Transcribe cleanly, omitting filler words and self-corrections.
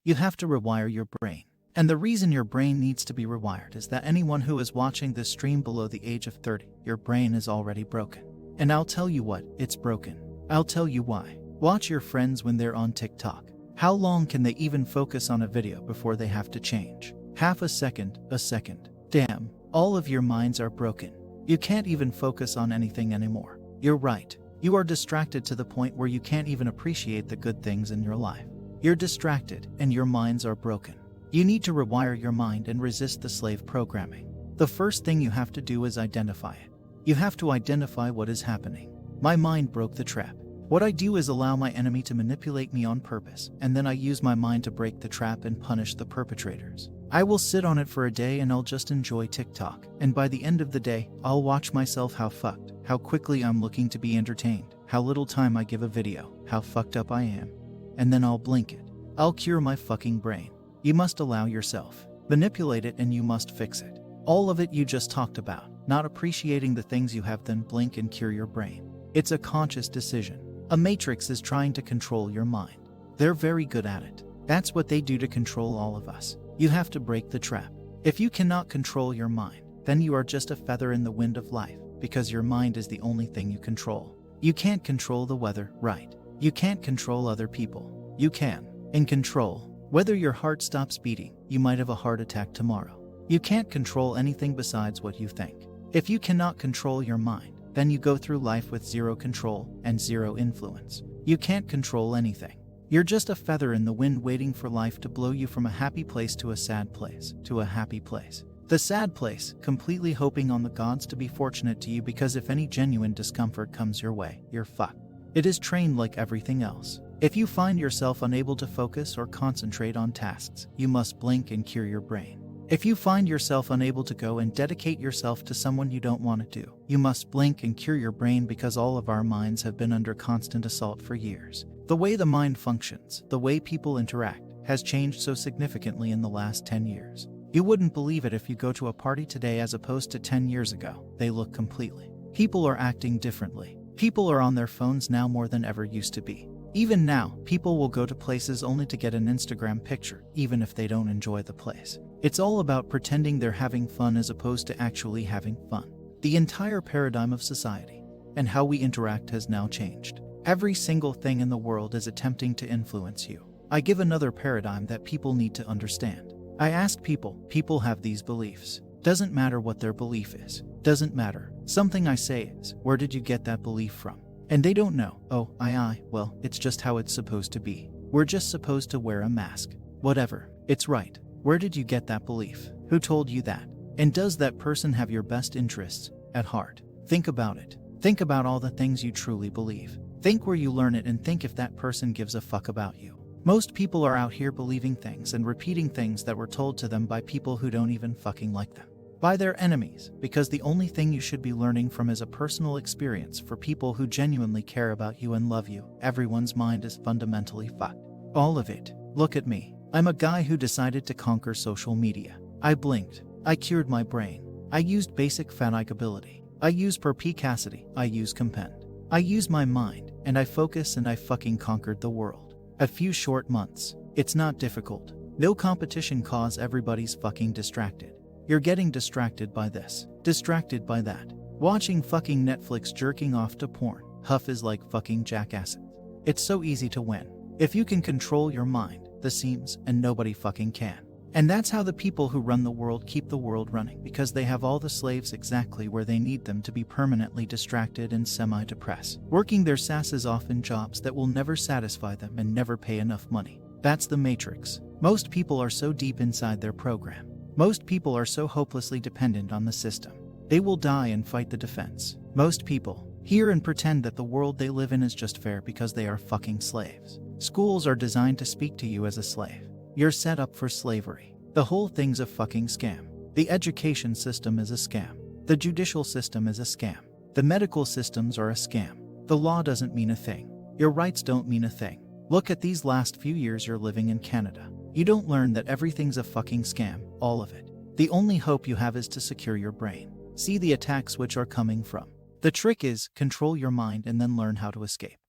You have to rewire your brain. And the reason your brain needs to be rewired is that anyone who is watching this stream below the age of 30, your brain is already broken. And I'll tell you what, it's broken. I'll tell you why. Watch your friends when they're on TikTok. How long can they even focus on a video before they have to change? Half a second, a second. Damn, all of your minds are broken. You can't even focus on anything anymore. You're right. You are distracted to the point where you can't even appreciate the good things in your life. You're distracted and your minds are broken. You need to rewire your mind and resist the slave programming. The first thing you have to do is identify it. You have to identify what is happening. My mind broke the trap. What I do is allow my enemy to manipulate me on purpose, and then I use my mind to break the trap and punish the perpetrators. I will sit on it for a day and I'll just enjoy TikTok. And by the end of the day, I'll watch myself how quickly I'm looking to be entertained, how little time I give a video, how fucked up I am. And then I'll blink it. I'll cure my fucking brain. You must allow yourself. Manipulate it and you must fix it. All of it you just talked about, not appreciating the things you have, then blink and cure your brain. It's a conscious decision. A matrix is trying to control your mind. They're very good at it. That's what they do to control all of us. You have to break the trap. If you cannot control your mind, then you are just a feather in the wind of life, because your mind is the only thing you control. You can't control the weather, right? You can't control other people. You can. In control. Whether your heart stops beating, you might have a heart attack tomorrow. You can't control anything besides what you think. If you cannot control your mind, then you go through life with zero control and zero influence. You can't control anything. You're just a feather in the wind waiting for life to blow you from a happy place to a sad place, to a happy place. The sad place, completely hoping on the gods to be fortunate to you, because if any genuine discomfort comes your way, you're fucked. It is trained like everything else. If you find yourself unable to focus or concentrate on tasks, you must blink and cure your brain. If you find yourself unable to go and dedicate yourself to someone you don't want to do, you must blink and cure your brain, because all of our minds have been under constant assault for years. The way the mind functions, the way people interact, has changed so significantly in the last 10 years. You wouldn't believe it if you go to a party today as opposed to 10 years ago. They look completely. People are acting differently. People are on their phones now more than ever used to be. Even now, people will go to places only to get an Instagram picture, even if they don't enjoy the place. It's all about pretending they're having fun as opposed to actually having fun. The entire paradigm of society and how we interact has now changed. Every single thing in the world is attempting to influence you. I give another paradigm that people need to understand. I ask people have these beliefs. Doesn't matter what their belief is. Doesn't matter. Something I say is, where did you get that belief from? And they don't know. Oh, well, it's just how it's supposed to be. We're just supposed to wear a mask. Whatever. It's right. Where did you get that belief? Who told you that? And does that person have your best interests at heart? Think about it. Think about all the things you truly believe. Think where you learn it, and think if that person gives a fuck about you. Most people are out here believing things and repeating things that were told to them by people who don't even fucking like them. By their enemies, because the only thing you should be learning from is a personal experience for people who genuinely care about you and love you. Everyone's mind is fundamentally fucked. All of it. Look at me. I'm a guy who decided to conquer social media. I blinked. I cured my brain. I used basic fatigability. I use perspicacity. I use compend. I use my mind, and I focus, and I fucking conquered the world. A few short months. It's not difficult. No competition, cause everybody's fucking distracted. You're getting distracted by this, distracted by that. Watching fucking Netflix, jerking off to porn. Huff is like fucking jackasses. It's so easy to win. If you can control your mind, the seams, and nobody fucking can. And that's how the people who run the world keep the world running, because they have all the slaves exactly where they need them to be, permanently distracted and semi-depressed, working their sasses off in jobs that will never satisfy them and never pay enough money. That's the matrix. Most people are so deep inside their program. Most people are so hopelessly dependent on the system. They will die and fight the defense. Most people hear and pretend that the world they live in is just fair because they are fucking slaves. Schools are designed to speak to you as a slave. You're set up for slavery. The whole thing's a fucking scam. The education system is a scam. The judicial system is a scam. The medical systems are a scam. The law doesn't mean a thing. Your rights don't mean a thing. Look at these last few years you're living in Canada. You don't learn that everything's a fucking scam, all of it. The only hope you have is to secure your brain. See the attacks which are coming from. The trick is, control your mind and then learn how to escape.